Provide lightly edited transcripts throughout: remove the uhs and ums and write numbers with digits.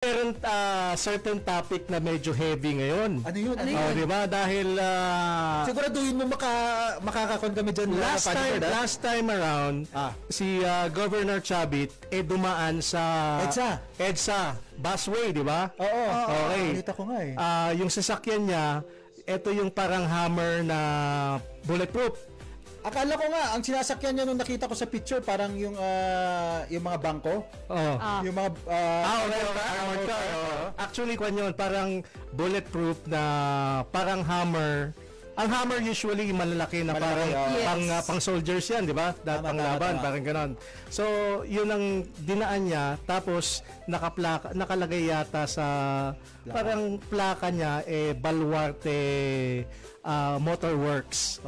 Meron certain topic na medyo heavy ngayon. Ano yun? Di ba? Dahil siguraduhin mo makakakon kami dyan. last time around, si Governor Chavit dumaan sa EDSA busway, di ba? Oo. Okay. Nakita ko nga eh. Yung sasakyan niya, ito yung parang Hammer na bulletproof. Akala ko nga, ang sinasakyan niya nung nakita ko sa picture, parang yung mga bangko. Yung mga... armored car. Actually, kwan yun, parang bulletproof na parang Hammer. Ang Hammer usually malalaki na parang pang soldiers yan, di ba? Pang laban, parang ganon. So, yun ang dinaan niya. Tapos, nakalagay yata sa parang plaka niya, Baluarte Motorworks.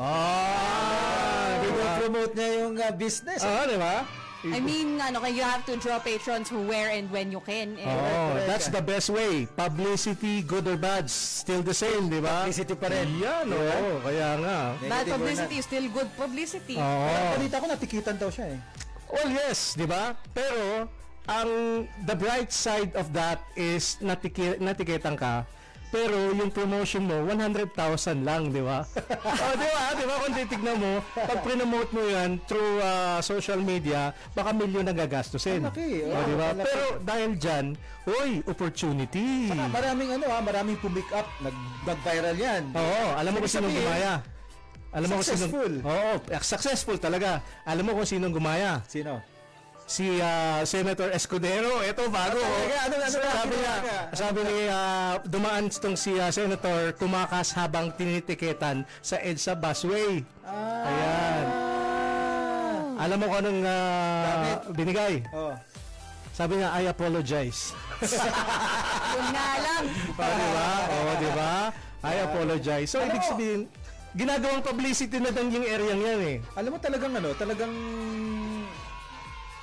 Promote niya yung business. Di ba? I mean, you have to draw patrons who where and when you can. That's the best way. Publicity, good or bad, still the same, di ba? Publicity pa rin. Yan, kaya nga. Bad publicity is still good publicity. Parang balita ko, natikitan daw siya eh. Well, yes, di ba? Pero, the bright side of that is natikitan ka. Pero yung promotion mo, 100,000 lang, di ba? Di ba? Kung titignan mo, pag promote mo yan through social media, baka milyon ang gagastusin. Malaki. Di ba? Pero dahil dyan, opportunity. Saka maraming pumick up, nag-viral yan. Alam mo kung sinong gumaya. Successful. Successful talaga. Alam mo kung sinong gumaya? Sino? Si Senator Escudero. Ito bago. Sabi niya, dumaan itong si Senator tumakas habang tinitiketan sa EDSA busway. Ayan. Alam mo kung anong binigay? Sabi niya, I apologize. Yun nga lang. Diba? I apologize. So, ibig sabihin, ginagawang publicity na lang yung area yan eh. Alam mo talagang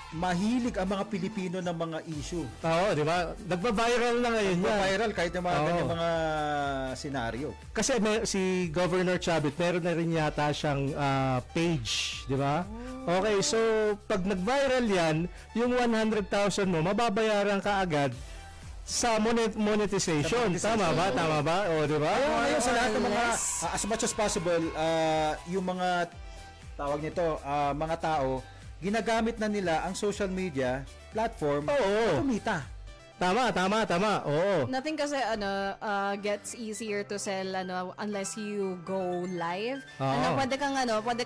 mahilig ang mga Pilipino ng mga issue. Di ba? Nagba-viral na ngayon yan. Nagba-viral kahit yung mga ganyang mga senaryo. Kasi si Governor Chavit, meron na rin yata siyang page, di ba? Okay, so pag nag-viral yan, yung 100,000 mo, mababayaran ka agad sa monetization. Tama ba? Di ba? Ngayon sa lahat ng mga, as much as possible, yung mga tawag nito, mga tao, ginagamit na nila ang social media platform para kumita. Tama. Oo. Nothing kasi gets easier to sell unless you go live. Pwede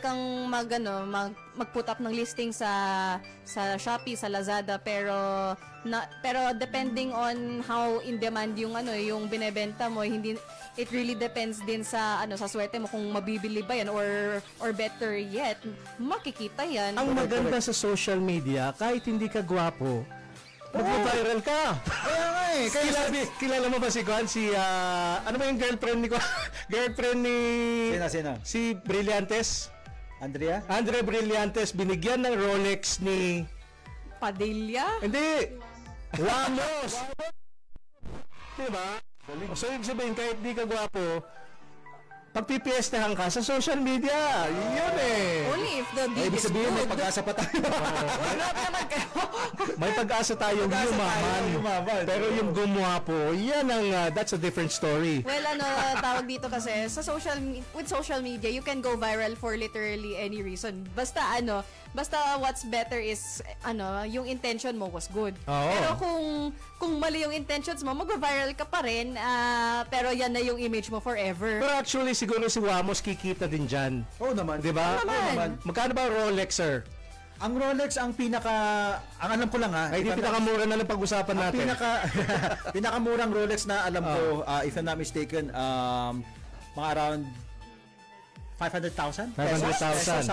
kang mag-put up ng listing sa Shopee, sa Lazada, pero depending on how in demand yung binebenta mo, hindi it really depends din sa swerte mo kung mabibili ba yan or better yet, makikita yan. Ang maganda sa social media, kahit hindi ka gwapo, mag-viral ka. Kaya nga eh. Kilala mo ba si Juan? Ano ba yung girlfriend ni Juan? Girlfriend ni... Sino? Si Brillantes. Andrea Brillantes, binigyan ng Rolex ni... Padilla? Hindi. Ramos. Diba? So, ibig sabihin, kahit di ka gwapo, pagpipiestahan ka sa social media. Yun eh. Only if the deed ibig is sabihin, good. may pag-asa pa tayo. May pag-asa tayong yumaman. Pero yung gumwapo, yan ang, that's a different story. Well, tawag dito kasi, with social media, you can go viral for literally any reason. Basta what's better is, yung intention mo was good. Pero kung mali yung intentions mo, mag-viral ka pa rin, pero yan na yung image mo forever. Pero actually, siguro si Wamos kikita din dyan. Oo naman. Diba? Oo naman. Magkano ba Rolex, sir? Ang Rolex, ang alam ko lang Ay, hindi pinakamura na lang pag-usapan natin. Pinakamurang Rolex na alam ko, if I'm not mistaken, mga around 500,000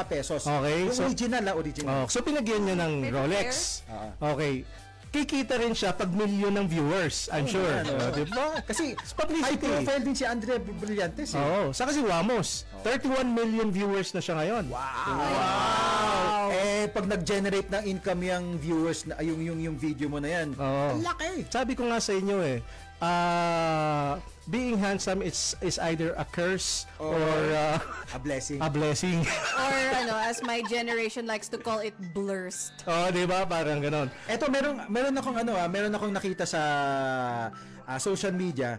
pesos. Okay. Yung original. So, pinagyan niya ng Rolex. Okay. Kikita rin siya pag milyon ng viewers, I'm sure. Diba? Kasi high profile din si Andrea Brillantes. Saka si Wamos. 31 million viewers na siya ngayon. Wow! Pag nag-generate ng income yung viewers, yung video mo na yan, laki. Sabi ko nga sa inyo being handsome is either a curse or A blessing. a blessing. Or as my generation likes to call it, blurst. Oh, di ba? Parang ganon. Eto, meron akong nakita sa social media,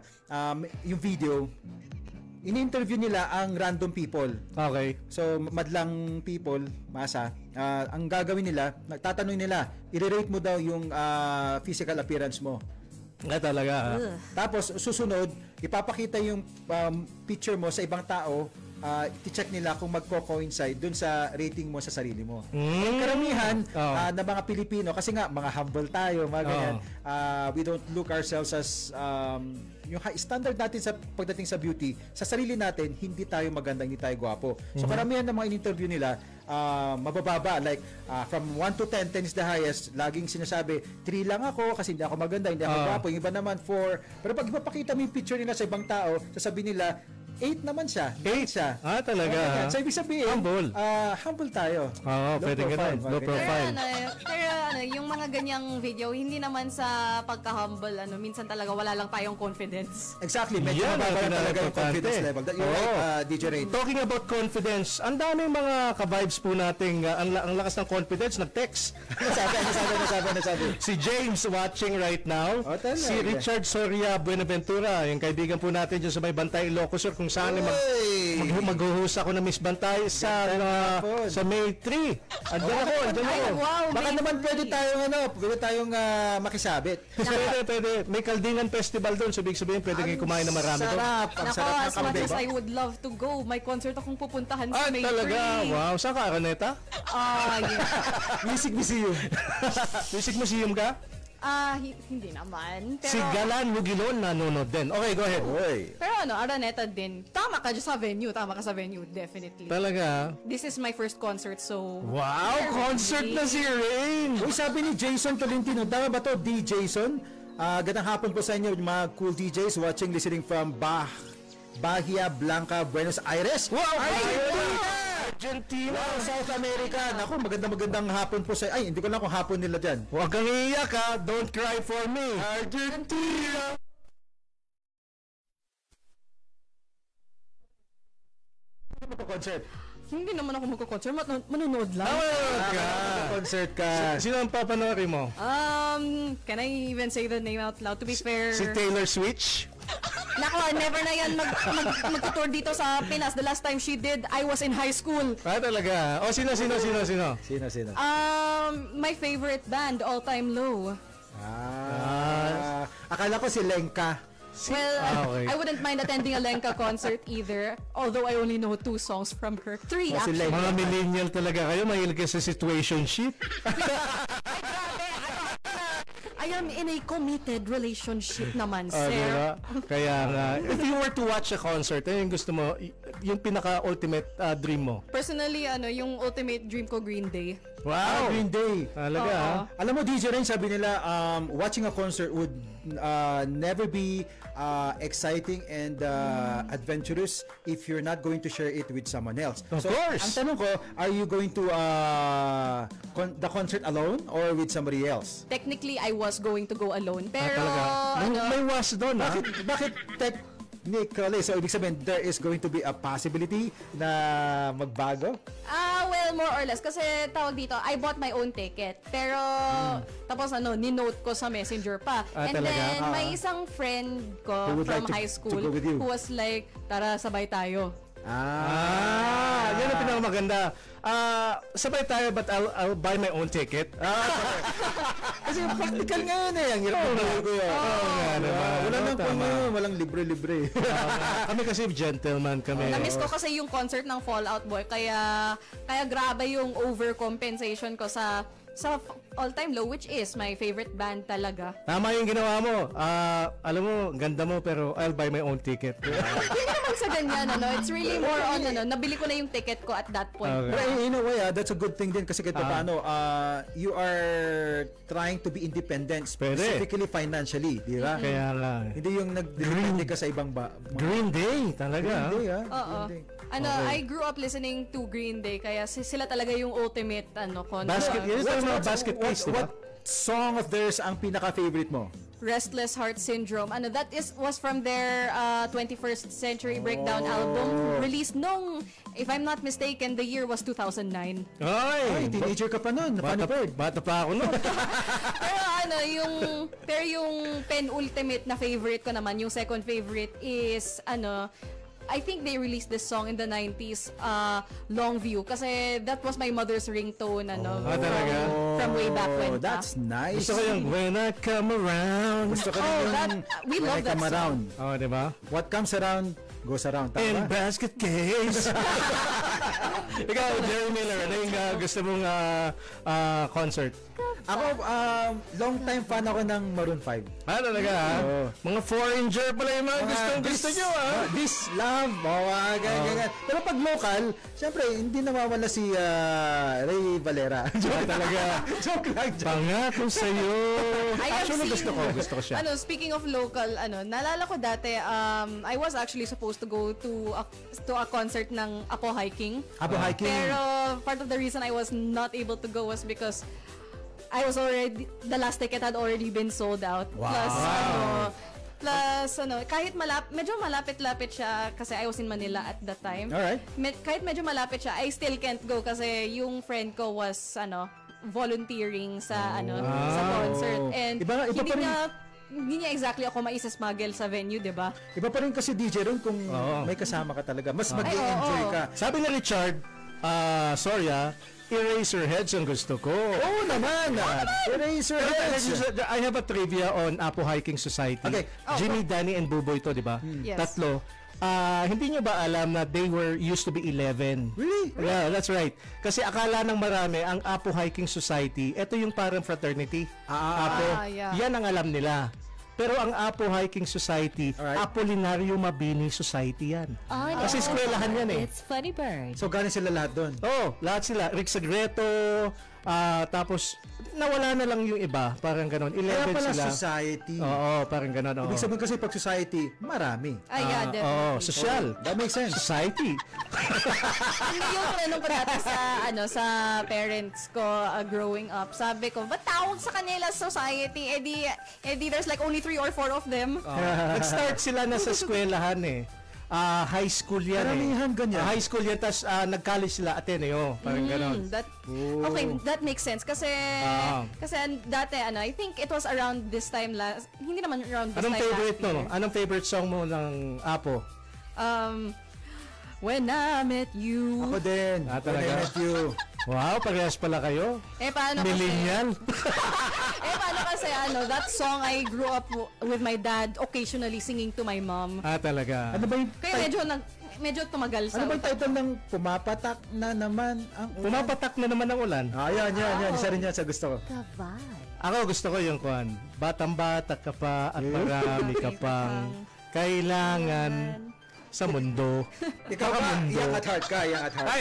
yung video. Ini-interview nila ang random people. Okay. So, madlang people, masa, ang gagawin nila, tatanungin nila, i-rate mo daw yung physical appearance mo. Talaga. Tapos, susunod, ipapakita yung picture mo sa ibang tao, i-check nila kung magko-coincide dun sa rating mo sa sarili mo. Karamihan na mga Pilipino, kasi nga, mga humble tayo, mga ganyan, we don't look ourselves as yung high standard natin sa pagdating sa beauty, sa sarili natin, hindi tayo maganda, hindi tayo gwapo. So karamihan ng mga in-interview nila, mabababa, like from 1 to 10, 10 is the highest. Laging sinasabi, 3 lang ako kasi hindi ako maganda, hindi ako gwapo. Yung iba naman 4. Pero pag ipapakita mo yung picture nila sa ibang tao, sasabihin nila 8 naman siya. 8 siya. Talaga. So, ibig sabihin, humble tayo. Oo, pwede ganun. Low profile. Pero yung mga ganyang video, hindi naman sa pagka-humble, minsan talaga wala lang tayong confidence. Exactly. Medyo mababa talaga yung confidence level. You're right, DJ Ray. Talking about confidence, ang dami mga ka-vibes po nating, ang lakas ng confidence, nag-text. Nasabi. Si James watching right now. Si Richard Soria Buenaventura, yung kaibigan po natin dyan sa may Bantay, Ilocos Sur, kung saan maghuhus ako ng Miss Bantay sa May 3. Andiyan ako. Wow, Baka naman pwede tayong makisabit. Pwede. May Kaldingan Festival doon, so ibig sabihin pwede kayo kumain na marami doon. Ang sarap ng As much kambing. as I would love to go, may concert akong pupuntahan sa May 3. Talaga? Wow. Saan ka, Araneta? Yeah. Music Museum. Music Museum ka? Hindi naman. Pero, Si Galan Mugilon nanonood din. Okay, go ahead. pero Araneta din. Tama ka dyan sa venue. Tama ka sa venue, definitely. Talaga? This is my first concert, so... Wow! Concert na si Rain! Uy, sabi ni Jason Tolentino, tama ba to, D. Jason? Gandang hapon po sa inyo, mga cool DJs watching, listening from Bahia Blanca, Buenos Aires. Wow! Argentina! South America! Naku, magandang hapon po sa... Ay, hindi ko lang kung hapon nila dyan. Huwag kang iiyak ha! Don't cry for me! Argentina! Ano ba concert? Hindi naman ako magko-concert. Manonood lang. Concert ka. Sino ang papanoorin mo? Can I even say the name out loud? To be fair... Si Taylor Swift? Nako, never na yan mag-tour dito sa Pinas. The last time she did, I was in high school. Talaga? O, sino? Sino? My favorite band, All Time Low. Akala ko si Lenka. Well, okay. I wouldn't mind attending a Lenka concert either, although I only know 2 songs from her. 3 si actually. Mga millennial talaga kayo, mahilig kayo sa situationship. I am in a committed relationship naman, sir. Diba? Kaya nga, if you were to watch a concert, ano yung gusto mo, yung pinaka-ultimate dream mo? Personally, yung ultimate dream ko, Green Day. Wow! Green Day. Talaga, ha? Alam mo, DJ Ren, sabi nila, watching a concert would never be exciting and adventurous if you're not going to share it with someone else. Of course! Ang tanong ko, are you going to the concert alone or with somebody else? Technically, I was going to go alone. Pero, May was doon, ha? Bakit technically? So, ibig sabihin, there is going to be a possibility na magbago? Well, more or less. Kasi tawag dito, I bought my own ticket. Pero, tapos ninote ko sa messenger pa. And talaga? then, may isang friend ko Who would from like to- high to school go with you? who was like, tara, sabay tayo. Yan ang pinakamaganda. Sabay tayo, but I'll buy my own ticket. Kasi practical nga yun eh. Ang hirap ng buhay ko yun. Wala nang kung walang libre-libre. Kami kasi gentleman kami. Na-miss ko kasi yung concert ng Fall Out Boy. Kaya grabe yung overcompensation ko sa All Time Low, which is my favorite band talaga. Tama yung ginawa mo. Alam mo, ganda mo, pero I'll buy my own ticket. Hindi naman sa ganyan, It's really more on, nabili ko na yung ticket ko at that point. Okay. But in a way, that's a good thing din kasi kahit paano, you are trying to be independent, specifically financially, di ba? Kaya nga. Hindi yung nag-depende ka sa ibang Green Day, talaga. Green Day, Oo. Green Day. I grew up listening to Green Day, kaya sila talaga yung ultimate, concert. Basket, yun yung mga basket case, di ba? song of theirs ang pinaka-favorite mo? Restless Heart Syndrome. That was from their 21st Century Breakdown album, released nung, if I'm not mistaken, the year was 2009. Ay, teenager ka pa nun. Bata pa ako nun. Pero yung penultimate na favorite ko naman, yung second favorite is I think they released this song in the 90s, Longview, kasi that was my mother's ringtone, from way back when. That's nice. Gusto ko yung When I Come Around. Gusto ko yung we When love I Come that Around. song. Diba? What comes around, goes around. Tama In ba? basket case. Ikaw, Jerry Miller, ano yung gusto mong concert? Ako, long time fan ako ng Maroon 5. Talaga Mga foreigner pala yung mga gusto nyo This Love, ganyan. Pero pag local, syempre, hindi nawawala si Ray Valera. Joke talaga. Joke lang. Pangako sa'yo. Actually, seen- gusto ko siya. Speaking of local, naalala ko dati, I was actually supposed to go to a concert ng Apo Hiking. Apo Hiking. Pero part of the reason I was not able to go was because the last ticket had already been sold out. Wow. Plus, kahit medyo malapit-lapit siya kasi I was in Manila at that time. Alright. Kahit medyo malapit siya, I still can't go kasi yung friend ko was, volunteering sa concert. And Iba pa rin. hindi niya exactly ako maisa-smuggle sa venue, di ba? Iba pa rin kasi DJ ron kung may kasama ka talaga. Mas mag-enjoy ka. Sabi ni Richard, sorry Eraserheads ang gusto ko. Oo naman. Eraserheads. I have a trivia on Apo Hiking Society. Okay. Jimmy, Danny, and Buboy to, di ba? Yes. Tatlo. Hindi nyo ba alam na they used to be 11? Really? Yeah, that's right. Kasi akala ng marami, ang Apo Hiking Society, ito yung parang fraternity. Apo. Yeah. Yan ang alam nila. Pero ang Apo Hiking Society, Alright. Apolinario Mabini Society yan. Kasi eskwelahan yan eh. It's Funny Bird. So, galing sila lahat doon. Lahat sila. Rick Sagreto, tapos nawala na lang yung iba. Parang ganon. 11 Kaya pala sila. society. Oo, parang ganon. Ibig sabihin kasi pag society, marami. Yeah, definitely. Social. That makes sense. Society. Yung tinanong ko dati sa parents ko growing up, sabi ko, ba't tawag sa kanila society? Edi there's like only 3 or 4 of them. Nag-start sila na sa eskwelahan eh. High school yan Karamihan ganyan. High school yan, tapos nag-college sila Ateneo. Parang ganon. Okay, that makes sense. Kasi dati, I think it was around this time hindi naman around this Anong time favorite last year. mo? Anong favorite song mo ng Apo? When I Met You. Ako din. Talaga? When I Met You. Wow, parehas pala kayo. Paano Millennial. paano kasi that song I grew up with my dad occasionally singing to my mom. Talaga. Ano ba yung Kaya medyo tumagal sa Ano ba yung title ng Pumapatak na naman ang ulan? Pumapatak na naman ang ulan. Yan. Isa rin yan sa gusto ko. Kaval. Ako gusto ko yung kwan. Batang-bata ka pa at marami ka pang kailangan sa mundo. Ikaw ba? Young at heart ka. Young at heart.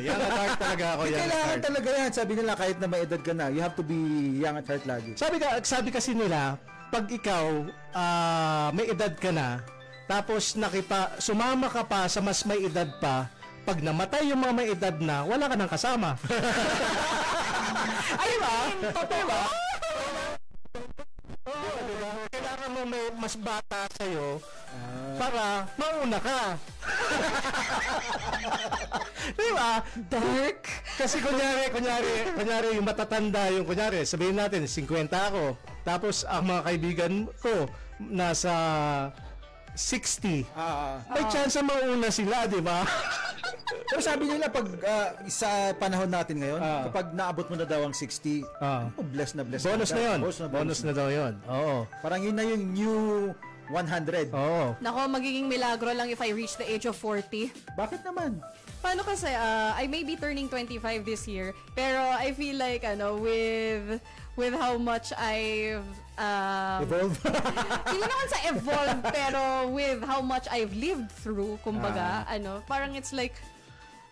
Young at heart talaga ako. Young at Kailangan heart. talaga yan. Sabi nila kahit na may edad ka na, you have to be young at heart lagi. Sabi kasi nila, pag ikaw may edad ka na, tapos sumama ka pa sa mas may edad pa, pag namatay yung mga may edad na, wala ka nang kasama. Ay ba? Totoo ba? Oo, diba? Kailangan mo may mas bata sa'yo para mauna ka. Diba? Dark. Kasi kunyari yung matatanda, sabihin natin, 50 ako. Tapos ang mga kaibigan ko, nasa 60. May chance na mauna sila, di ba? Pero sabi nila pag sa panahon natin ngayon, kapag naabot mo na daw ang 60, blessed na blessed. Bonus ka. na yun. Bonus Bonus na daw yun. Oo. Parang yun na yung new 100. Oo. Nako, magiging milagro lang if I reach the age of 40. Bakit naman? Paano kasi, I may be turning 25 this year, pero I feel like, with how much I've, Evolve? hindi naman sa evolve, pero with how much I've lived through, kumbaga, parang it's like,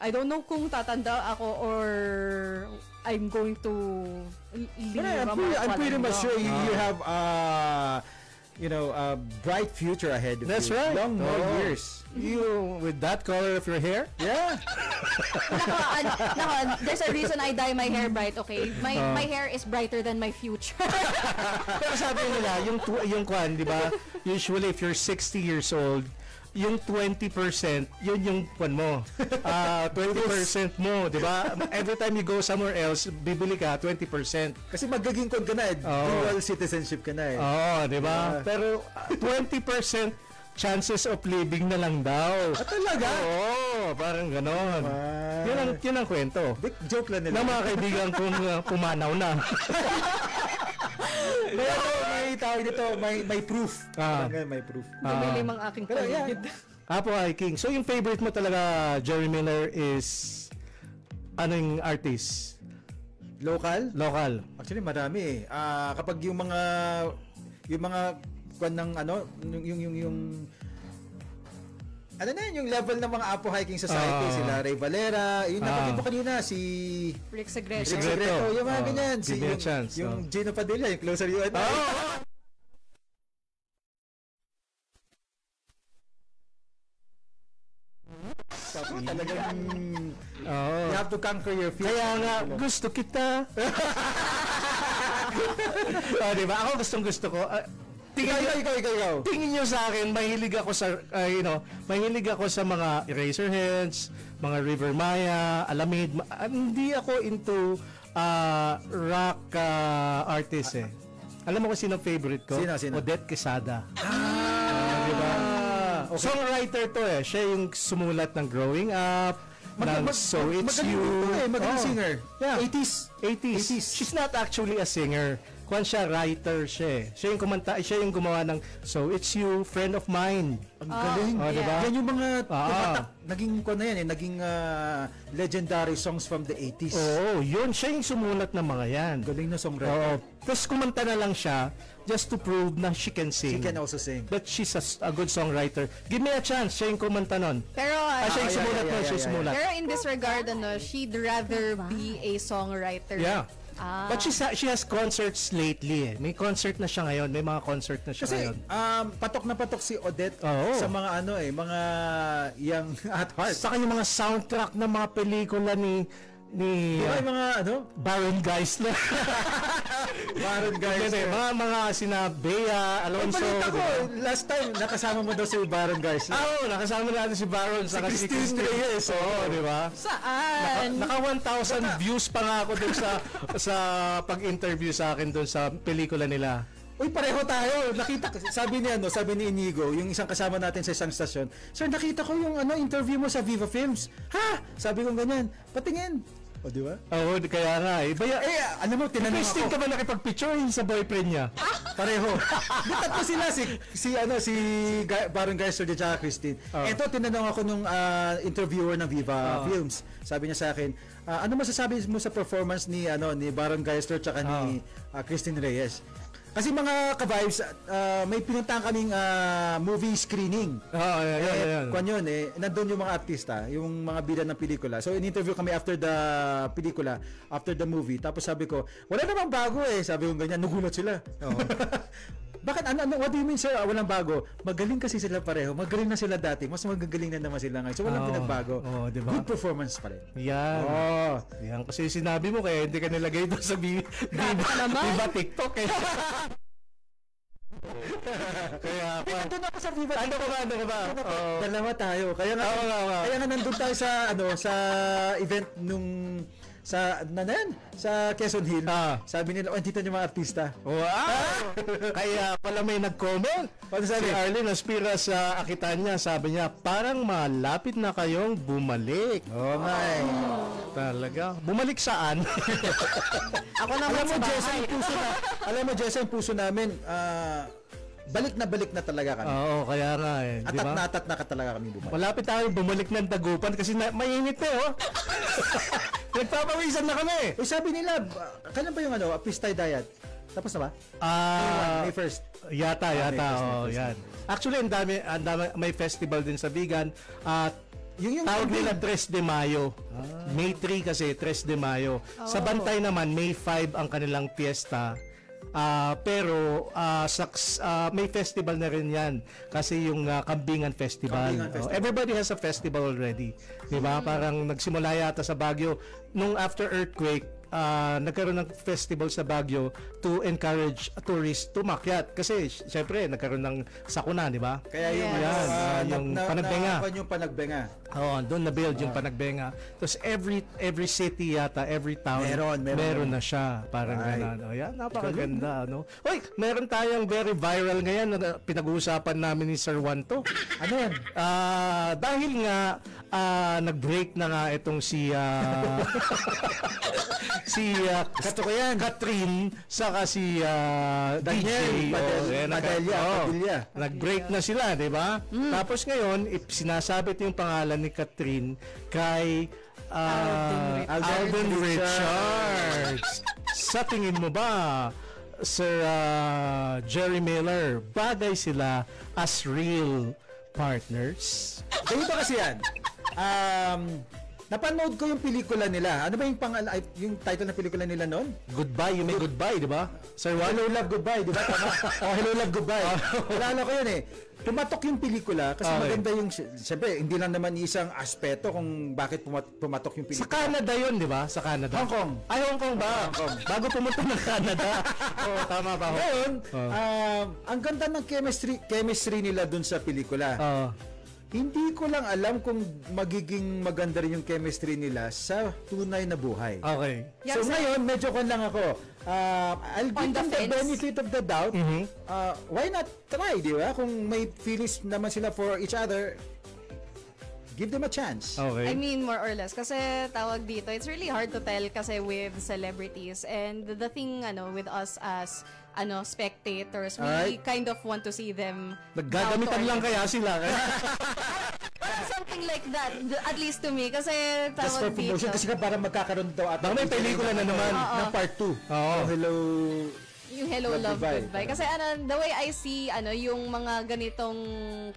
I don't know kung tatanda ako or I'm going to leave I'm pretty much sure you have bright future ahead of That's you. right. Long more Oo. years. You, with that color of your hair? Yeah. Nako, there's a reason I dye my hair bright, okay? My hair is brighter than my future. Pero sabi nila, yung kwan, di ba? Usually, if you're 60 years old, yung 20%, yun yung kwan mo. 20% mo, di ba? Every time you go somewhere else, bibili ka 20%. Kasi magiging kwan ka na eh. Dual citizenship ka na eh. Oo, di ba? Pero 20% chances of living na lang daw. Talaga? Oo, parang ganon. Yun ang kwento. Joke lang nila. Na mga kaibigan kong pumanaw na. Pero may tawag dito, may proof. May proof. Lumilim ang aking paligid. Apo King. So yung favorite mo talaga, Jerry Miller, is anong artist? Local? Local. Actually, marami eh. Kapag yung mga kwan ng yung yung level ng mga Apo Hiking Society, sila Ray Valera, yung napansin mo kanina, si Rick Segreto. Yung mga ganyan. Give me a chance. Yung Gino Padilla, yung Closer You and I. Talagang you have to conquer your fear. Kaya nga, gusto kita. Diba? Ako gusto ko. Ikaw. Tingin nyo sa akin, mahilig ako sa, mahilig ako sa mga Eraserheads, mga River Maya, Alamid. Hindi ako into rock artist eh. Alam mo kung sino favorite ko? Sino? Odette Quesada. Diba? Okay. Songwriter to eh. Siya yung sumulat ng Growing Up, So It's You. Magaling singer. Yeah. 80s. She's not actually a singer. Kwan siya, writer siya. Siya yung gumawa ng So It's You, Friend of Mine. Ang galing. Diba? Yan yung mga naging kwan na yan eh, naging legendary songs from the 80s. Oo, yun. Siya yung sumulat ng mga yan. Galing na songwriter. Oo. Tapos kumanta na lang siya just to prove na she can sing. She can also sing. But she's a good songwriter. Give me a chance. Siya yung kumanta nun. Pero Siya yung sumulat nun. Siya yung sumulat. Pero in this regard, she'd rather be a songwriter. Yeah. But she has concerts lately eh. May concert na siya ngayon. May mga concert na siya Kasi ngayon. patok na patok si Odette sa mga mga young at heart. Saka yung mga soundtrack ng mga pelikula ni Yung mga Baron Geisler. Baron Geisler. Mga sina Bea, Alonso. Balita ko, last time nakasama mo daw si Baron Geisler. Nakasama natin si Baron sa Christine Reyes. Di ba? Saan? Naka 1,000 views pa nga ako dun sa pag-interview sa akin dun sa pelikula nila. Uy, pareho tayo. Nakita ko, sabi ni Inigo, yung isang kasama natin sa isang stasyon, "Sir, nakita ko yung interview mo sa Viva Films." "Ha?" Sabi ko ganyan. "Patingin." O, di ba? Oo, kaya nga eh. Alam mo, tinanong Christine ako. ka ba nakipag-picture sa boyfriend niya? Pareho. Tatlo sila si Baron Geisler at saka Christine. Ito, tinanong ako nung interviewer ng Viva Films. Sabi niya sa akin, ano masasabi mo sa performance ni Baron Geisler at ni Christine Reyes? Kasi mga ka-vibes, may pinuntahan kaming movie screening. Yan. Kwan yun nandun yung mga artista, yung mga bida ng pelikula. So in-interview kami after the pelikula, after the movie. Tapos sabi ko, wala namang bago eh. Sabi ko ganyan, nagulat sila. Bakit? What do you mean, sir? Walang bago. Magaling kasi sila pareho. Magaling na sila dati. Mas magagaling na naman sila ngayon. So walang pinagbago. Diba? Good performance pa rin. Yan. Yan kasi sinabi mo kaya hindi ka nilagay doon sa Viva TikTok eh. Kaya pa. Nandun ako sa Viva. Ano ka ba? Dalawa tayo. Kaya nga nandun tayo sa event nung sa Quezon Hill. Sabi nila, dito yung mga artista. Wow! Kaya pala may nag-comment. Si Arlene Aspira sa akitan niya, sabi niya, parang malapit na kayong bumalik. Talaga. Bumalik saan? Ako naman sa bahay. Alam mo, Jessa, yung puso namin, balik na talaga kami. Oo, kaya nga eh. Atat na talaga kami bumalik. Malapit tayo bumalik ng Dagupan kasi mainit na Nagpapawisan na kami. Sabi nila, kailan ba yung Pistay Diet? Tapos na ba? May 1st. Yata. Yan. Actually, ang dami, may festival din sa Vigan. At yung tawag nila 3 de Mayo. May 3 kasi, 3 de Mayo. Sa Bantay naman, May 5 ang kanilang fiesta. Pero may festival na rin yan. Kasi yung Kambingan Festival. Everybody has a festival already. Diba? Parang nagsimula yata sa Baguio. Nung after earthquake, nagkaroon ng festival sa Baguio to encourage tourists to makyat. Kasi, syempre, nagkaroon ng sakuna, di ba? Kaya yung, yung Panagbenga. Yung Panagbenga. Oo, doon na-build yung Panagbenga. Tapos every city yata, every town, meron na siya. Parang gano'n. Yan, napakaganda. No? Hoy, meron tayong very viral ngayon na pinag-uusapan namin ni Sir Juan to. Ano yan? Dahil nga, nag-break na nga itong si Catherine saka si DJ Padilla. Nag-break na sila, 'di ba? Tapos ngayon, sinasabit yung pangalan ni Catherine kay Alden Richards. Sa tingin mo ba, Sir Jerry Miller, bagay sila as real partners? Ganito kasi yan. Napanood ko yung pelikula nila. Ano ba yung title ng pelikula nila noon? Goodbye, You May Goodbye, di ba? Sir, Hello Love Goodbye, di ba? Tama? Hello Love Goodbye. Wala ko yun eh. Pumatok yung pelikula kasi maganda yung, siyempre, hindi lang naman isang aspeto kung bakit pumatok yung pelikula. Sa Canada yun, di ba? Sa Canada. Hong Kong. Ay, Hong Kong ba? Hong Kong. Bago pumunta ng Canada. Tama ba? Ngayon, ang ganda ng chemistry nila dun sa pelikula. Hindi ko lang alam kung magiging maganda rin yung chemistry nila sa tunay na buhay. Okay. So ngayon, medyo kon lang ako. I'll give them the benefit of the doubt. Why not try, di ba? Kung may feelings naman sila for each other, give them a chance. Okay. I mean, more or less. Kasi tawag dito, it's really hard to tell kasi with celebrities. And the thing, with us as spectators, we kind of want to see them. Naggagamitan lang kaya sila. Something like that, at least to me. Kasi just for tawag dito. promotion, kasi parang magkakaroon daw at may pelikula na naman ng part 2. Yung Hello Love Goodbye. Kasi the way I see yung mga ganitong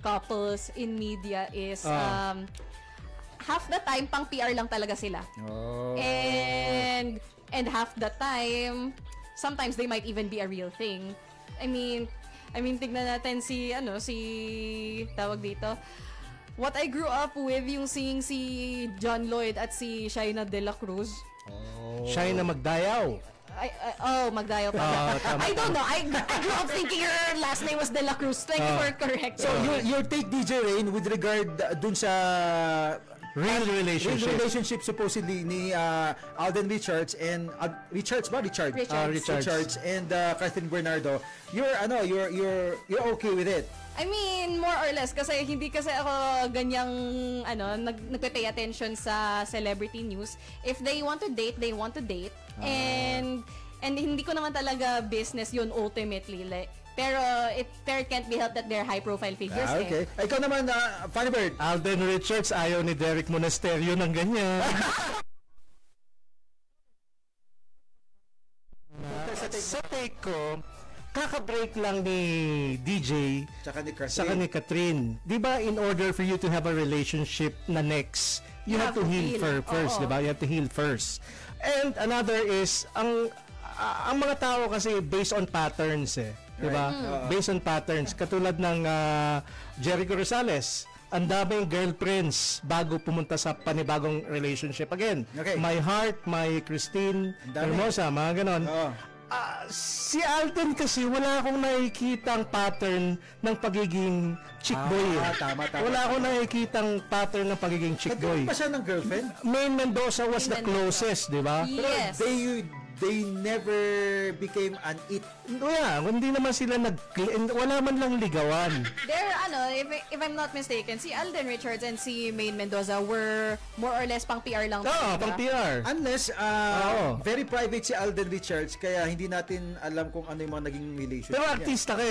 couples in media is half the time pang PR lang talaga sila. And half the time sometimes they might even be a real thing. I mean tignan natin si tawag dito. What I grew up with yung seeing si John Lloyd at si Shaina De La Cruz. Shaina Magdayaw. Magdayo pa. I don't know. I grew up thinking her last name was De La Cruz. Thank you for correcting. So your take, DJ Rain, with regard dun sa real relationship supposedly ni Alden Richards and Richards and Catherine Bernardo, you're okay with it? I mean, more or less kasi hindi kasi ako ganyang nagpe-pay attention sa celebrity news. If they want to date, they want to date. And hindi ko naman talaga business yun ultimately. Pero it can't be helped that they're high-profile figures. Okay. Ikaw naman, Funny Bird. Alden Richards, ayaw ni Derek Monasterio ng ganyan. Sa take ko, kaka-break lang ni DJ saka ni Catherine. Di ba, in order for you to have a relationship na next, you have to heal first, di ba? You have to heal first. And another is, ang mga tao kasi based on patterns diba? Based on patterns. Katulad ng Jericho Rosales, ang daming girlfriends bago pumunta sa panibagong relationship again. Okay. My Heart, My Christine, Hermosa, mga ganon. Si Alden kasi wala akong nakikitang pattern ng pagiging chick boy. Tama. Wala akong nakikitang pattern ng pagiging chick boy. Nagkaroon pa siya ng girlfriend? Maine Mendoza was the closest, di ba? Yes. They never became an it. Hindi naman sila wala man lang ligawan. They're if I'm not mistaken, si Alden Richards and si Maine Mendoza were more or less pang PR lang. Pang PR. Unless very private si Alden Richards, kaya hindi natin alam kung ano yung mga naging relationship. Pero artista ka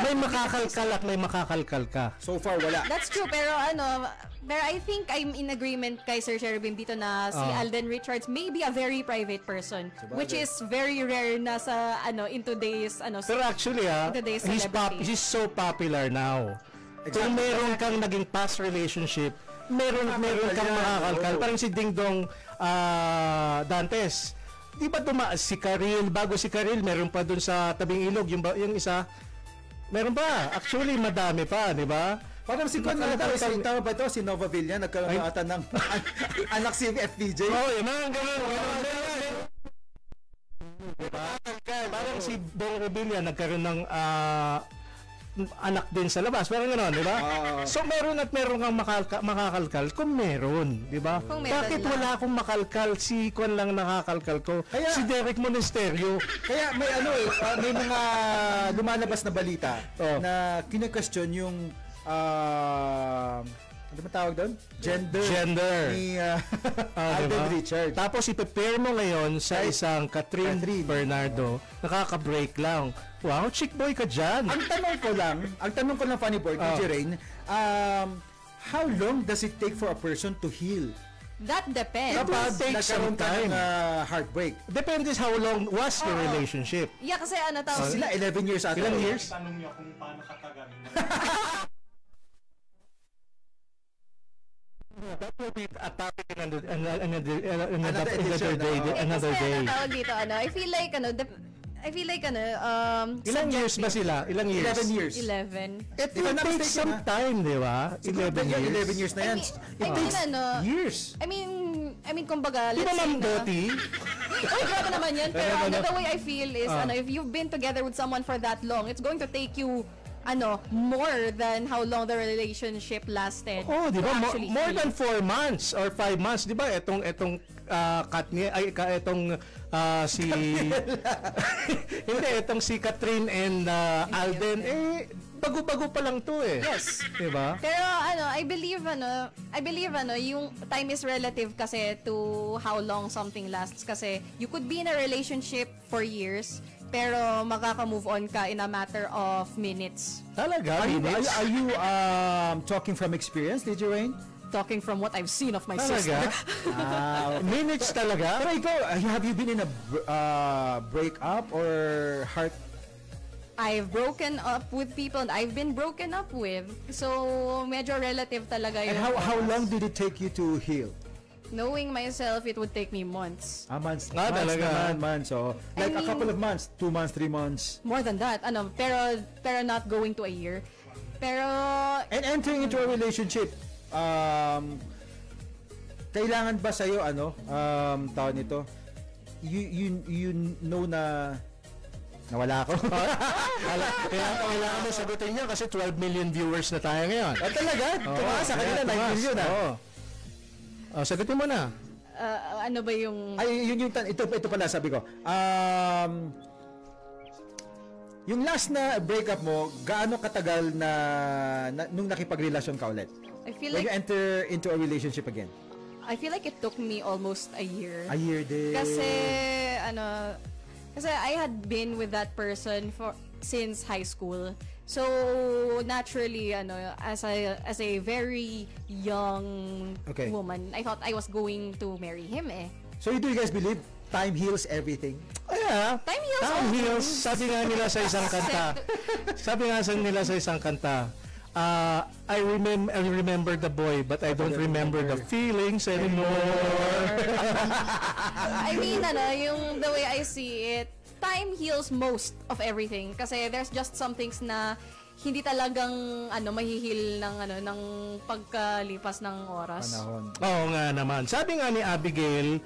may makakalkal at may makakalkal ka. So far wala. That's true, pero I think I'm in agreement kay Sir Cherubim dito na si Alden Richards may be a very private person, which is very rare na sa in today's Pero actually he's so popular now. Kung meron kang naging past relationship, meron kang makakalkal. Parang si Ding Dong Dantes. di ba si Karil, bago si Karil, meron pa dun sa tabing ilog, yung isa, meron pa. Actually, madami pa, di ba? Parang si Kwan na tama ba ito? Si Nova Villa, nagkaroon na ata ng anak si FPJ. Yun mga ganun. Parang si Bong Revilla nagkaroon ng anak din sa labas. Parang gano'n, di ba? So, meron kang makakalkal kung meron, di ba? Bakit wala akong makalkal? Si Kwan lang nakakalkal ko. Si Derek Monasterio. Kaya may may mga lumalabas na balita na kine-question yung ano ba tawag doon? Gender. Ni Alden Richard. Tapos i-prepare mo ngayon sa isang Catherine Bernardo, nakaka-break lang. Wow, chick boy ka dyan. Ang tanong ko lang, Funny Boy, DJ Rain, how long does it take for a person to heal? That depends. Kapag nagkaroon ka ng heartbreak. Depends how long was your relationship. Yeah, kasi ano tawag. Sila 11 years ata. Ilang years? Tanong niyo kung paano katagal. That will be a topic another day. Another kasi day. ano tawag dito, I feel like Ilang years ba sila? Ilang years? 11 years. 11. It will take some time, di ba? 11 years. 11 years na yan. I mean, Years. I mean, kumbaga, Di let's ba say Ma'am na... Doti? Uy, grabe naman yan. Pero the way I feel is, if you've been together with someone for that long, it's going to take you more than how long the relationship lasted. Oh, di ba? More heal. than 4 months or 5 months, di ba? Etong si hindi, etong si Catherine and Alden, bago-bago pa lang to eh. Yes. Di ba? Pero I believe yung time is relative kasi to how long something lasts, kasi you could be in a relationship for years pero makaka-move on ka in a matter of minutes. Talaga? Are you talking from experience, DJ Rain? Talking from what I've seen of my Talaga? sister. Minutes talaga? Pero ikaw, have you been in a breakup or heart? I've broken up with people and I've been broken up with. So, medyo relative talaga yun. And how long did it take you to heal? Knowing myself, it would take me months. Months. Talaga? Months. So, like a couple of months, 2 months, 3 months. More than that. Pero not going to a year. Pero... And entering into a relationship, kailangan ba sa'yo, tawag nito, you know na nawala ako? Kaya kailangan mo sagutin niya kasi 12 million viewers na tayo ngayon. Talaga? Tumaas sa kanila, 9 million sagutin mo na. Ano ba yung... Ay, ito pala sabi ko. Yung last na breakup mo, gaano katagal na nung nakipagrelasyon ka ulit? I feel When like... you enter into a relationship again? I feel like it took me almost a year. A year din. Kasi I had been with that person since high school. So naturally, as a very young woman, I thought I was going to marry him eh. So do you guys believe time heals everything? Yeah. Time heals Time heals. Sabi nga nila sa isang kanta. I remember the boy, but I don't remember the feelings anymore. I mean, yung the way I see it, time heals most of everything. Kasi there's just some things na hindi talagang mahihil ng pagkalipas ng oras. Panahon. Oo nga naman. Sabi nga ni Abigail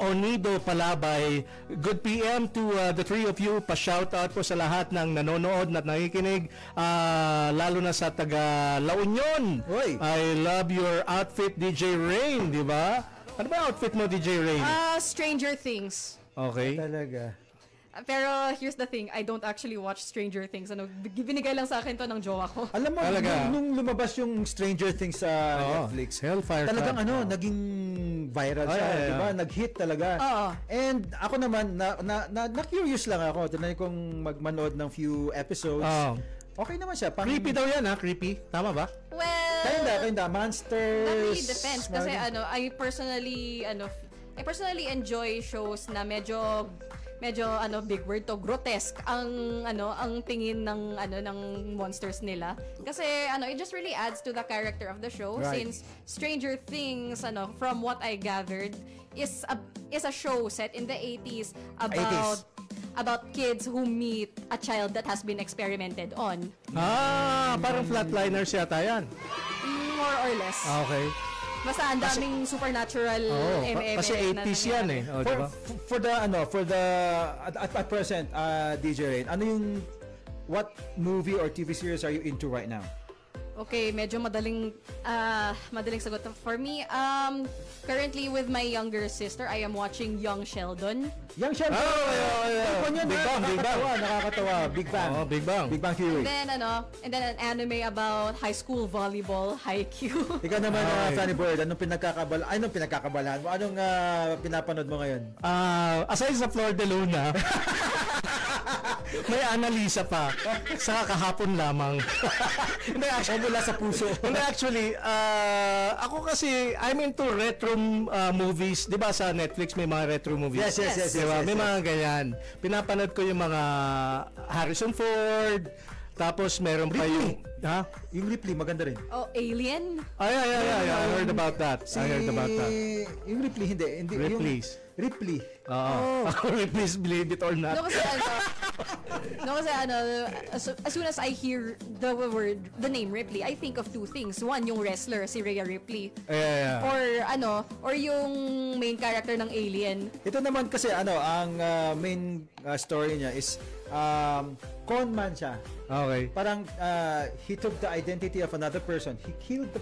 Onido Palabay, good PM to the three of you. Pa-shoutout po sa lahat ng nanonood at nakikinig, lalo na sa taga La Union. Oy. I love your outfit, DJ Rain, di ba? Ano ba outfit mo, DJ Rain? Stranger Things. Okay. Talaga. Pero here's the thing, I don't actually watch Stranger Things. Binigay lang sa akin to ng jowa ko. Alam mo, nung lumabas yung Stranger Things sa Netflix, Hellfire talagang Club. Naging viral siya, di ba? Nag-hit talaga. And ako naman, na-curious lang ako. Tinay kong magmanood ng few episodes. Okay naman siya. Creepy daw yan, ha? Creepy. Tama ba? Well, kinda. Monsters. that really depends. Kasi I personally enjoy shows na medyo big word to, grotesque ang tingin ng monsters nila, kasi it just really adds to the character of the show. Right. Since Stranger Things from what I gathered is is a show set in the 80s about 80s. about kids who meet a child that has been experimented on. Parang Flatliners yata yan. More or less. Okay. Basta ang daming supernatural Kasi 80s yan eh. Oh, diba? For the at present DJ Rain, ano yung what movie or TV series are you into right now? Okay, medyo madaling sagot. For me, currently with my younger sister, I am watching Young Sheldon. Young Sheldon. Big Bang. Nakakatawa. Big Bang. Big Bang. Big Bang Theory. And then an anime about high school volleyball, Haikyuu. Ikaw naman, Funny Bird, anong pinagkakabalaan mo? Anong pinapanood mo ngayon? Aside sa Flor de Luna, may Annalisa pa. Saka kahapon lamang. Hindi, mula sa puso. Hindi, actually, ako kasi, I'm into retro movies. Di ba sa Netflix may mga retro movies? Yes. Diba? May mga ganyan. Pinapanood ko yung mga Harrison Ford. Tapos meron pa yung... Ha? Yung Ripley, maganda rin. Oh, Alien? Yeah. I heard about that. Yung Ripley, hindi. Ripley. Ripley's Believe It or Not. No, kasi as soon as I hear the name Ripley, I think of two things. One, yung wrestler, si Rhea Ripley. Yeah. Or yung main character ng Alien. Ito naman kasi, ang main story niya is, con man siya. Okay. Parang, he took the identity of another person. He killed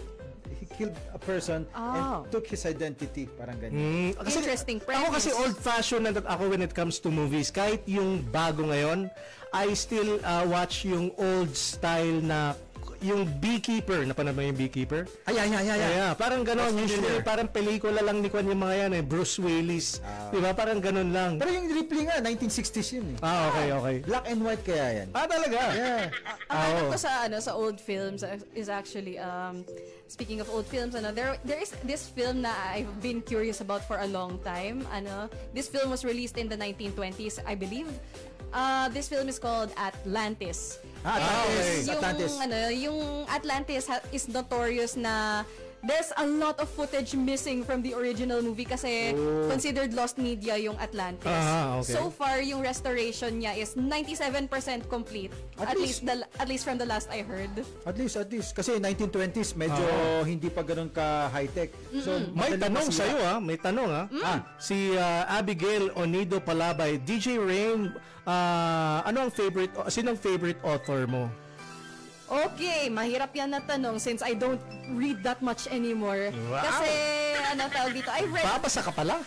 a person and took his identity. Parang ganyan. Interesting premise. Ako kasi old-fashioned na ako when it comes to movies. Kahit yung bago ngayon, I still watch yung old style na yung Beekeeper. Napanood mo yung Beekeeper? Yeah. Parang gano'n. Usually parang pelikula lang ni Kwan yung mga yan eh. Bruce Willis. Diba? Parang gano'n lang. Pero yung Ripley nga, 1960s yun eh. Okay. Black and white kaya yan. Talaga? Yeah. Ang alam ko sa old films is actually speaking of old films, there is this film na I've been curious about for a long time. This film was released in the 1920s, I believe. This film is called Atlantis. Atlantis. Yung Atlantis is notorious na there's a lot of footage missing from the original movie kasi considered lost media yung Atlantis. Okay. So far, yung restoration niya is 97% complete. At least from the last I heard. At least. Kasi 1920s, medyo hindi pa ganun ka high-tech. So, may tanong sa'yo May tanong Si Abigail Onido Palabay, DJ Rain, sinong favorite author mo? Okay, mahirap yan na tanong since I don't read that much anymore. Wow. Kasi, tawag dito, Babasa ka pala?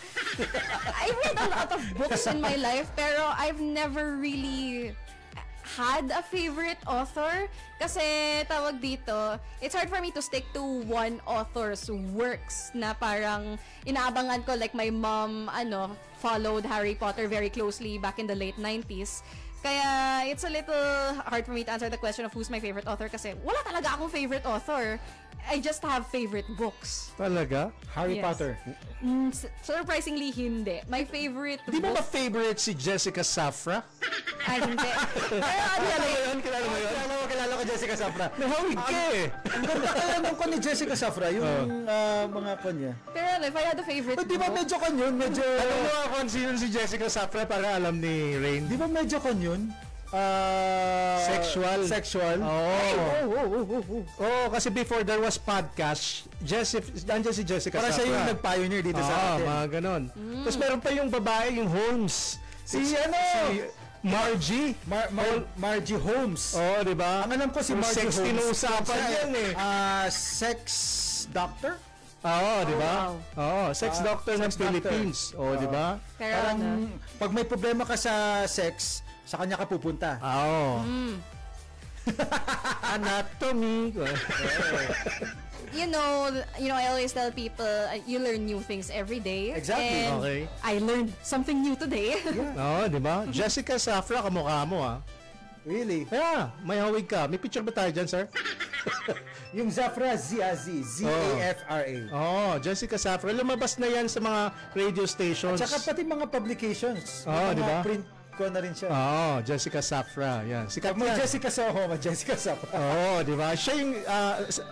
I read a lot of books in my life, pero I've never really had a favorite author. Kasi, tawag dito, it's hard for me to stick to one author's works na parang inaabangan ko. Like, my mom, followed Harry Potter very closely back in the late 90s. Kaya, it's a little hard for me to answer the question of who's my favorite author kasi wala talaga akong favorite author. I just have favorite books. Talaga? Harry Potter. Surprisingly, hindi. My favorite Di ba favorite si Jessica Safra? Ay, hindi. Kilala mo yun? Kilala ko Jessica Safra. Nahawig ka eh. Ang ganda kaya nung kon ni Jessica Safra, yung mga kon niya. Pero if I had a favorite Di ba medyo kon yun? Alam mo kung sino si Jessica Safra para alam ni Rain? Di ba medyo kon yun? Sexual. Kasi before there was podcast, nandiyan si Jessica Para Safra. siya yung nag-pioneer dito sa atin. Mga ganon. Tapos meron pa yung babae, yung Holmes. Si Margie. Margie Holmes. Di ba? Ang alam ko si Margie Holmes. Sex inuusapan yan eh. Sex doctor? Di ba? Sex doctor ng Philippines. Di ba? Parang pag may problema ka sa sex, sa kanya ka pupunta. Anatomy. You know, I always tell people, you learn new things every day. Exactly. And Okay. I learned something new today. Di ba? Jessica Safra, kamukha mo Really? Yeah, may hawig ka. May picture ba tayo dyan, sir? Yung Zafra, Z-A-F-R-A. Jessica Safra. Lumabas na yan sa mga radio stations. At saka pati mga publications. Di ba? Print ko na rin siya. Jessica Safra. Yan. Sikat Mo yan. Jessica Soho, Jessica Safra. Di ba? Siya yung,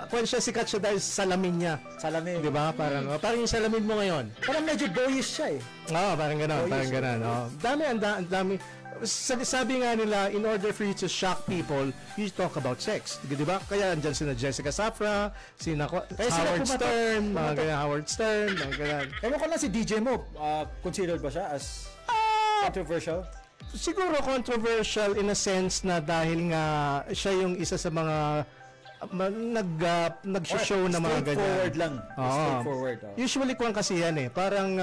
kung siya sikat siya dahil sa salamin niya. Salamin. Di ba? Parang yung salamin mo ngayon. Parang medyo boyish siya eh. Parang gano'n. Parang gano'n. Ang dami. Sabi nga nila, in order for you to shock people, you talk about sex. Di ba? Kaya andyan sina Jessica Safra, Howard Stern, mga ganyan, Howard Stern, mga ganyan. Ewan ko lang si DJ mo, considered ba siya as controversial? Siguro controversial in a sense na dahil nga siya yung isa sa mga nag-show na mga ganyan. Straightforward lang. Straightforward. Usually kung kasi yan parang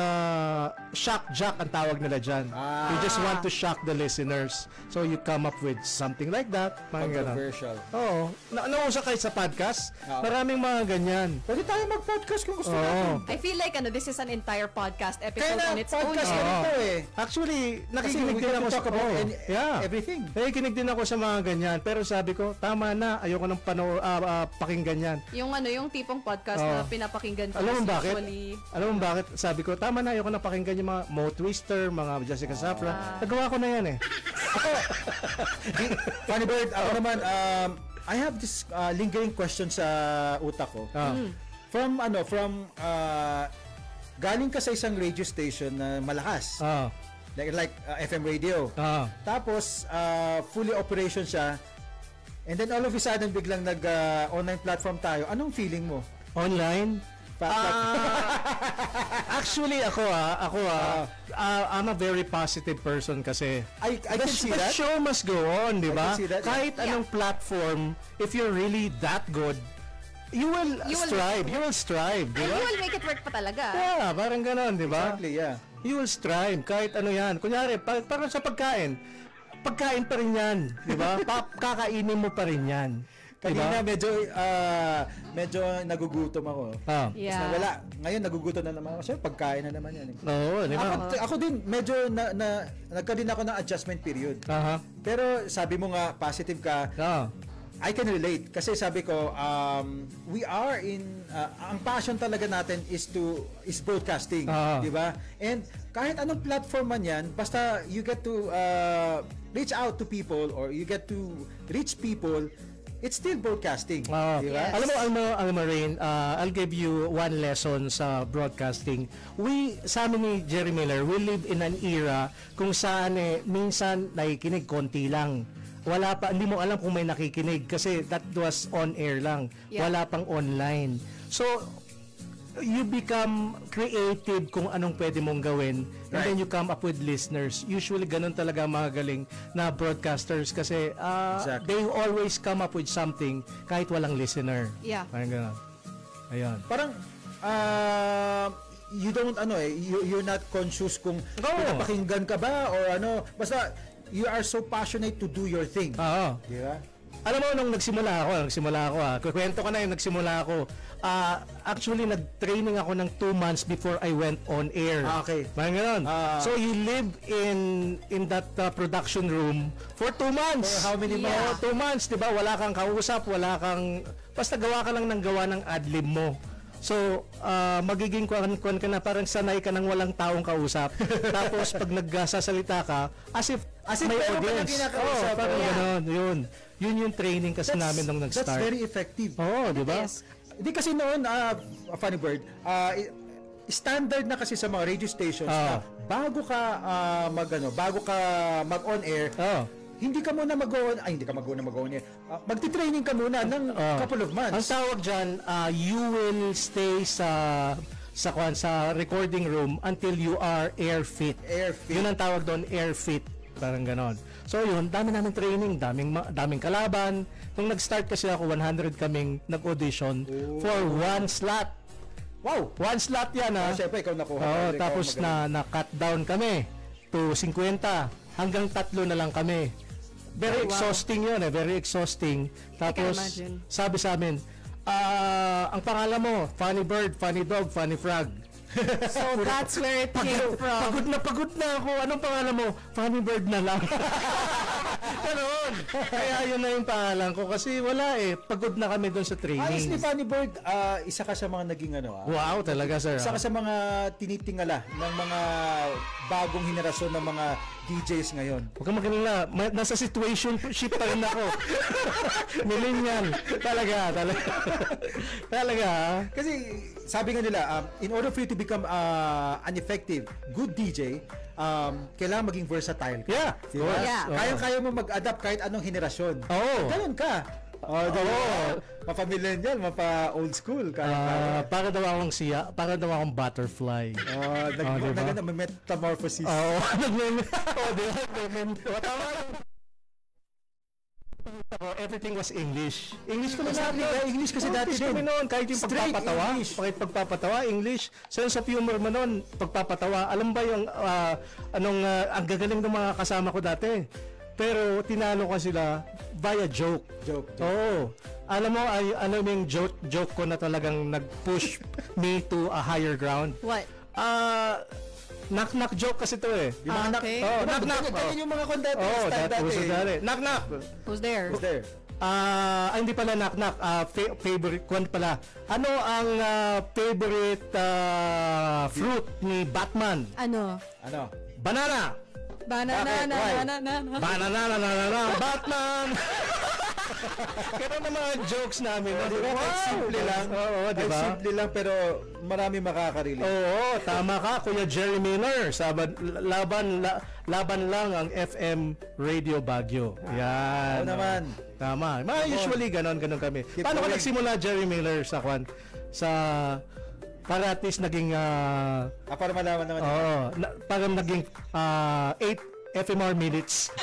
shock jock ang tawag nila dyan. You just want to shock the listeners. So you come up with something like that. Controversial. Nausa kayo sa podcast. Maraming mga ganyan. Pwede tayo mag-podcast kung gusto natin. I feel like this is an entire podcast episode on its own. Podcast ito Actually, nakikinig din ako sa everything. Nakikinig din ako sa mga ganyan. Pero sabi ko, tama na. Ayoko nang pakinggan yan. Yung tipong podcast na pinapakinggan ko. Alam mo bakit? Sabi ko, tama na, ayoko na pakinggan yung mga Mo Twister, mga Jessica Safra. Nagawa ko na yan Funny Bird, ako naman, I have this lingering question sa utak ko. From galing ka sa isang radio station na malakas. Like FM radio. Tapos, fully operation siya. And then all of a sudden biglang online platform tayo. Anong feeling mo? Online? Actually I'm a very positive person kasi I can see that. The show must go on, di ba? Kahit anong platform, if you're really that good, you will strive. You will strive, di ba? You will make it work pa talaga. Yeah, parang ganon, di ba? Exactly, yeah. You will strive kahit ano yan. Kunyari, parang sa pagkain pa rin yan, di ba? Kakainin mo pa rin yan. Kanina medyo nagugutom ako. Yeah. Wala. Ngayon nagugutom na naman ako. Siyempre pagkain na naman yan. Oo, di ba? Ako din medyo nagkaroon ako ng adjustment period. Pero sabi mo nga positive ka. I can relate kasi sabi ko we are in ang passion talaga natin is broadcasting, di ba? And kahit anong platform man yan, basta you get to reach out to people or you get to reach people, it's still broadcasting, di ba? Yes. Alam mo Rain, I'll give you one lesson sa broadcasting. Sa amin ni Jerry Miller, we live in an era kung saan minsan nakikinig konti lang. Wala pa, hindi mo alam kung may nakikinig kasi that was on air lang. Yeah. Wala pang online. So, you become creative kung anong pwede mong gawin and then you come up with listeners. Usually, ganun talaga mga galing na broadcasters kasi they always come up with something kahit walang listener. Yeah. Parang ganun. Ayan. Parang, you don't, you're not conscious kung pinapakinggan ka ba or basta, you are so passionate to do your thing. Di ba? Alam mo, nung nagsimula ako kukwento ko na yung nagsimula ako. Actually, nag-training ako ng 2 months before I went on air. Okay. Parang gano'n. So, you live in that production room for 2 months. For how many months? 2 months, di ba? Wala kang kausap, basta gawa ka lang ng gawa ng adlib mo. So, magiging kuwan ka na, parang sanay ka nang walang taong kausap. Tapos, pag nagsasalita ka, as if may audience. Parang gano'n, yun yung training kasi namin nung nag-start. That's very effective. Di ba? Yes. Hindi kasi noon, Funny Bird, standard na kasi sa mga radio stations na bago ka mag-on air, hindi ka muna mag-on air. Magti-training ka muna ng couple of months. Ang tawag dyan, you will stay sa recording room until you are air fit. Yun ang tawag doon, air fit. Parang ganon. So yun, dami namin training, daming kalaban. Nung nag-start kasi ako, 100 kaming nag-audition for 1 slot. Wow! 1 slot yan Siyempre, ikaw nakuha. Tapos na-cut down kami to 50. Hanggang 3 na lang kami. Very exhausting yun very exhausting. Tapos, sabi sa amin, ang pangalan mo, Funny Bird, Funny Dog, Funny Frog. So that's where it came from. Pagod na ako. Anong pangalan mo? Funny Bird na lang. Ganon. yun. Kaya yun na yung pangalan ko kasi wala eh. Pagod na kami doon sa training. Honestly, Funny Bird, isa ka sa mga naging Wow, talaga sir. Isa ka sa mga tinitingala ng mga bagong henerasyon ng mga DJs ngayon. Huwag kang magalala. Nasa situationship pa rin ako. Millennial. Talaga. Talaga. Kasi sabi nga nila, in order for you to become an effective, good DJ, kailangan maging versatile ka. Yeah. Diba? Yeah. Kaya mo mag-adapt kahit anong henerasyon. Oo. Ganun ka. Mapa-millennial, mapa-old school. Para daw akong butterfly. Diba? Metamorphosis. Tama. Everything was English. English ko na English kasi dati din. Kahit yung Straight pagpapatawa, English. Sense of humor mo noon, pagpapatawa. Alam ba yung ang gagaling ng mga kasama ko dati. Pero tinalo ko sila via joke. Oo. Alam mo, alam mo yung joke ko na talagang nag-push me to a higher ground. What? Knock-knock joke kasi to eh. Okay. Knock-knock. Ganyan yung mga kondate. Knock-knock. Who's there? Hindi pala knock-knock. Favorite kwan pala. Ano ang favorite fruit ni Batman? Ano? Banana. Banana. Batman. Kaya ng mga jokes namin. Diba? Simple lang. Oo, diba? Simple lang pero marami makakarelate. Oo, tama ka, Kuya Jerry Miller. Laban lang ang FM Radio Baguio. Yan. Oo naman. Tama. Usually ganon kami. Paano ka nagsimula, Jerry Miller, sa para at least naging para malaman naman. Para naging 8 FMR minutes.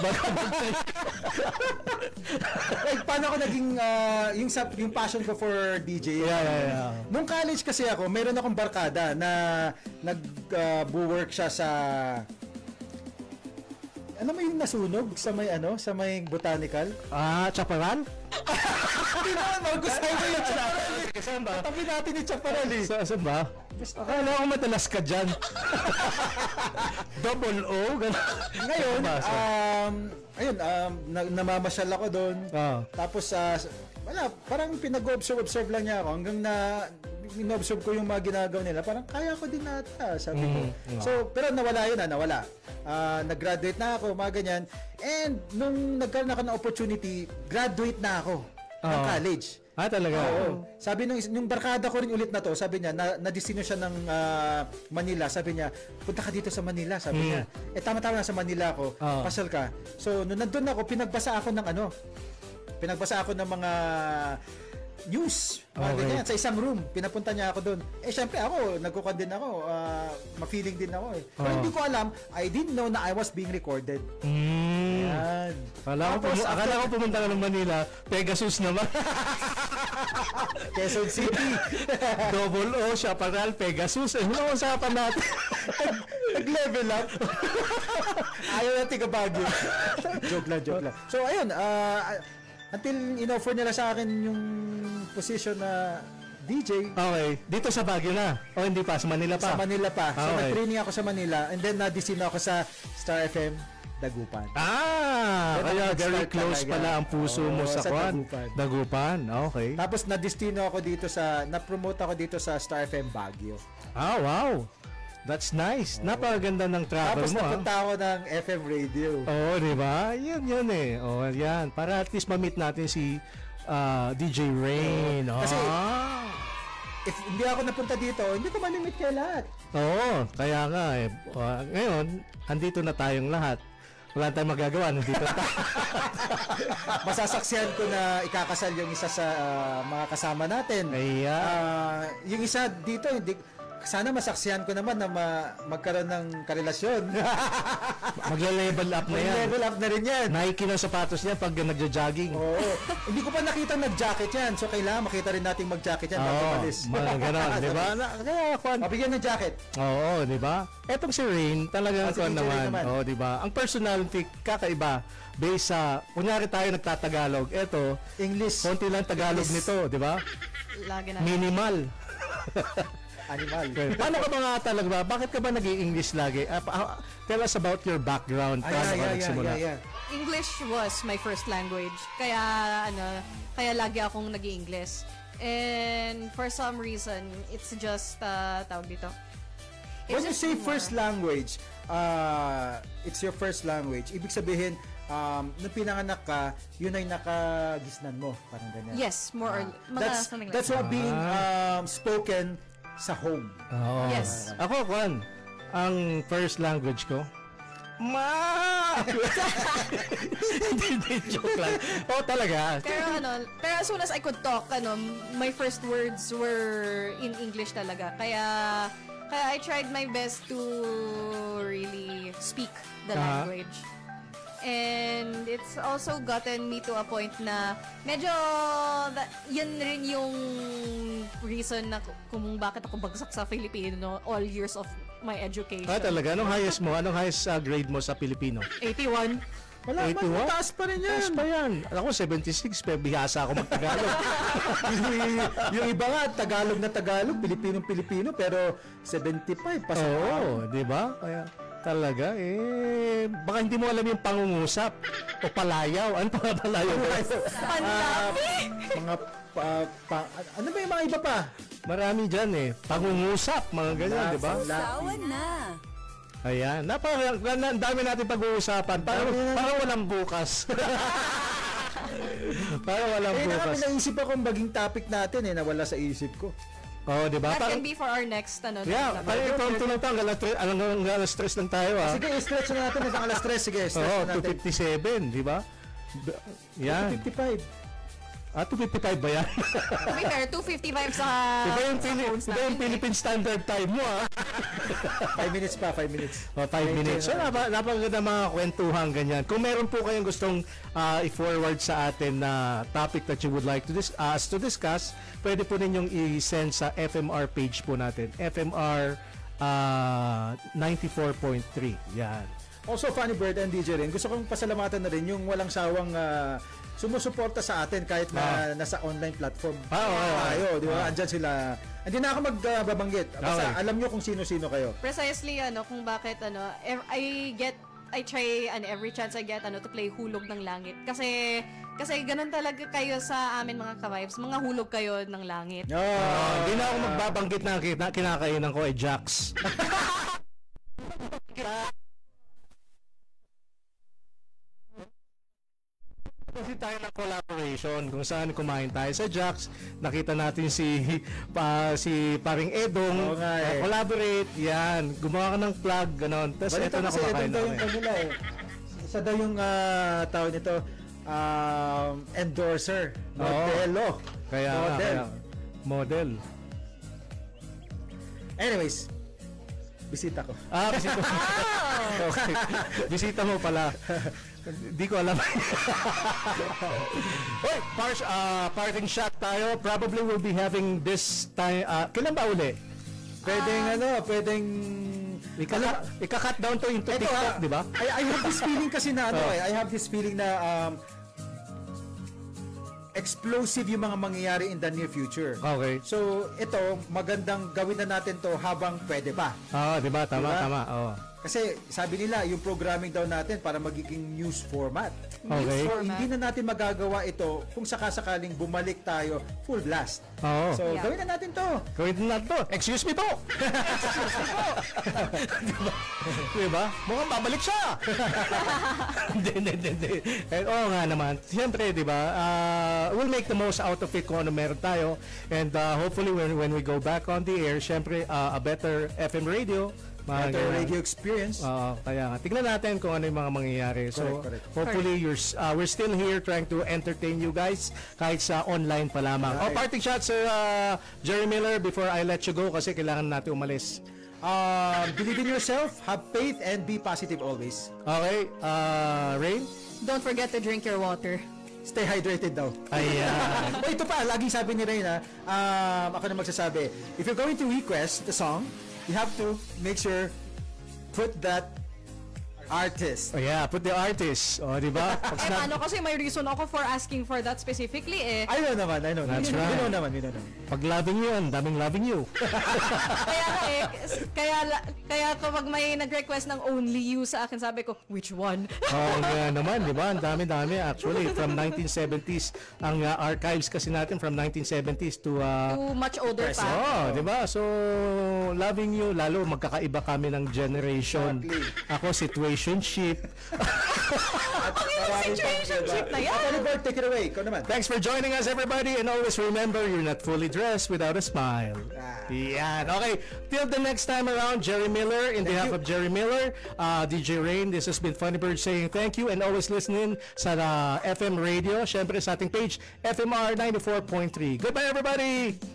Paano ako naging yung passion ko for DJ? Yeah. Nung college kasi ako, meron akong barkada na nag-work siya sa ano mo yung nasunog sa may botanical? Chaparral? Hindi naman, magustuhan ko yung Chaparral. Saan ba? Tabi natin yung Chaparral eh. Saan ba? Akala ko madalas ka dyan. Double O? Ngayon, namamasyal ako doon. Tapos, parang pinag-observe lang niya ako hanggang na in-observe ko yung mga ginagawa nila. Parang kaya ko din nata, sabi ko. So, pero nawala yun. Nag-graduate na ako, mga ganyan. And nung nagkaroon ako ng opportunity, graduate na ako ng college. Talaga? Oo. Sabi nung barkada ko rin ulit na to, sabi niya, na-destino siya ng Manila. Sabi niya, punta ka dito sa Manila. Sabi niya, tama-tama na sa Manila ako. Pasal ka. So, nung nandun ako, pinagbasa ako ng mga news. Ganyan, sa isang room. Pinapunta niya ako doon. Syempre ako, nagkukan din ako. Ma-feeling din ako eh. Pero hindi ko alam, I didn't know na I was being recorded. Yan. Akala ko pumunta ka ng Manila, Pegasus naman. Quezon City. Double O, Chaparral, Pegasus. Ano usapan natin? Nag-level up. Ayaw natin ka Baguio. Joke lang. So, ayun. Until in-offer nila sa akin yung position na DJ. Okay. Dito sa Baguio na? O hindi pa? Sa Manila pa? Sa Manila pa. So, okay. nag-training ako sa Manila and then na-disino ako sa Star FM Dagupan. Kaya very close pala ang puso mo sa Dagupan. Okay. Tapos na-destino ako dito na-promote ako dito sa Star FM Baguio. Wow. That's nice. Napakaganda ng travel Tapos mo. Tapos napunta ako ng FM radio. Di ba? Yun eh. Yan. Para at least ma-meet natin si DJ Rain. Kasi if hindi ako napunta dito, hindi ko ma-meet kayo lahat. Kaya nga eh. Ngayon, andito na tayong lahat. Wala tayong magagawa. Nandito tayo. Masasaksihan ko na ikakasal yung isa sa mga kasama natin. Yung isa dito, sana masaksihan ko naman na magkaroon ng karelasyon. Magle-level up na yan. Level up na rin yan. Nike ng sapatos niya pag nagja-jogging. Hindi ko pa nakita nag-jacket yan. So kailangan makita rin natin mag-jacket yan bago umalis. Gano'n, di ba? Mabigyan ng jacket. Di ba? Etong si Rain, talagang naman. Di ba? Ang personality, kakaiba. Based sa, kunyari tayo nagtatagalog. Eto, English. konti lang Tagalog nito, di ba? Lagi na. Minimal. Animal. Paano ka ba nga talaga? Bakit ka ba nag-i-English lagi? Tell us about your background. Paano ka nagsimula? English was my first language. Kaya kaya lagi akong nag-i-English. And for some reason, it's just tawag dito. When you say first language, it's your first language. Ibig sabihin, nung pinanganak ka, yun ay nakagisnan mo, parang ganyan. Yes, more or something like that. That's what being spoken sa home. Oh. Yes. Ako, Juan, ang first language ko, Hindi, joke lang. Talaga. Pero as soon as I could talk, my first words were in English talaga. Kaya I tried my best to really speak the language. And it's also gotten me to a point na medyo yan rin yung reason na kung bakit ako bagsak sa Filipino all years of my education. Talaga? Anong highest mo? Anong highest grade mo sa Filipino? 81. Wala, 81? mataas pa rin yan. Taas pa yan. Ako 76, pero bihasa ako mag-Tagalog. yung iba nga, Tagalog na Tagalog, Pilipinong-Pilipino, pero 75 pa sa di ba? Kaya talaga, baka hindi mo alam yung pangungusap o palayaw. Ano pa palayaw? Mga ano ba yung mga iba pa? Marami dyan pangungusap, mga ganyan, di ba? Sawan na. Ayan. Ang dami natin pag-uusapan. Parang walang bukas. Parang walang bukas. Naisip ako maging topic natin nawala sa isip ko. Di ba? That can be for our next Yeah, parang impromptu lang tayo. Hanggang alas 3 lang tayo. Sige, stretch na natin hanggang alas 3. Sige, stretch na natin. 257, di ba? Yan. 255. 255 ba yan? To be fair, 255 sa Iba yung Philippine Standard Time mo 5 minutes pa, 5 minutes. 5 minutes. So, napaganda mga kwentuhan ganyan. Kung meron po kayong gustong i-forward sa atin na topic that you would like us to discuss, pwede po ninyong i-send sa FMR page po natin. FMR 94.3. Yan. Also, Funny Bird and DJ rin, gusto kong pasalamatan na rin yung walang sawang sumusuporta sa atin kahit na nasa online platform. Tayo, di ba? Andyan sila. Hindi na ako magbabanggit. Basta alam nyo kung sino-sino kayo. Precisely, kung bakit, I try, every chance I get, to play Hulog ng Langit. Kasi ganun talaga kayo sa amin mga ka-vibes. Mga hulog kayo ng langit. Hindi na ako magbabanggit na kinakainan ko ay Jax. Kasi tayo ng collaboration kung saan kumain tayo sa Jax, nakita natin si paring Edong, collaborate, yan, gumawa ka ng plug, gano'n. Tapos ito na kumakain na kami. Isa daw yung tawag nito, endorser, modelo. Model. Anyways, bisita ko. Bisita mo. Okay. Bisita mo pala. Hindi ko alam. Oy, parting shot tayo. Probably we'll be having this time. Kailan ba uli? Pwedeng ika-cut down to into TikTok, di ba? I have this feeling kasi na I have this feeling na explosive yung mga mangyayari in the near future. Okay. So, ito, magandang gawin na natin to habang pwede pa. Di ba? Tama. Kasi sabi nila, yung programming daw natin para magiging news format. Okay. So, hindi na natin magagawa ito kung sakasakaling bumalik tayo full blast. So, gawin na natin to. Excuse me po! Diba? Mukhang babalik siya! Hindi. Oo nga naman. Siyempre, diba? We'll make the most out of it kung ano meron tayo. And hopefully, when we go back on the air, siyempre, a better FM radio, better radio experience. Kaya nga, tignan natin kung ano yung mga mangyayari. So, correct. Hopefully, we're still here trying to entertain you guys kahit sa online pa lamang. Right. Parting shot, Sir Jerry Miller, before I let you go kasi kailangan natin umalis. Believe in yourself, have faith, and be positive always. Okay. Rain? Don't forget to drink your water. Stay hydrated daw. Ayan. Ito pa, laging sabi ni Rain, ako na magsasabi, if you're going to request the song, you have to make sure put that artist. Oh yeah, put the artist. O, di ba? Pag Ano kasi may reason ako for asking for that specifically eh. I know naman. That's right. We know naman. Pag loving you, ang daming loving you. Kaya nga eh, kaya kapag may nag-request ng only you sa akin, sabi ko, which one? Nga naman, di ba? Ang dami-dami. Actually, from 1970s, ang archives kasi natin from 1970s to... Too much older pa. di ba? So, loving you, lalo magkakaiba kami ng generation. Exactly. Ako, situationship. Situationship na yan. Oliver, take it away. Ikaw naman. Thanks for joining us, everybody. And always remember, you're not fully dressed without a smile. Yan. Okay. Till the next time around, Jerry Miller, in behalf of Jerry Miller, DJ Rain, this has been Funny Bird saying thank you and always listening sa FM radio. Syempre sa ating page, FMR 94.3. Goodbye, everybody!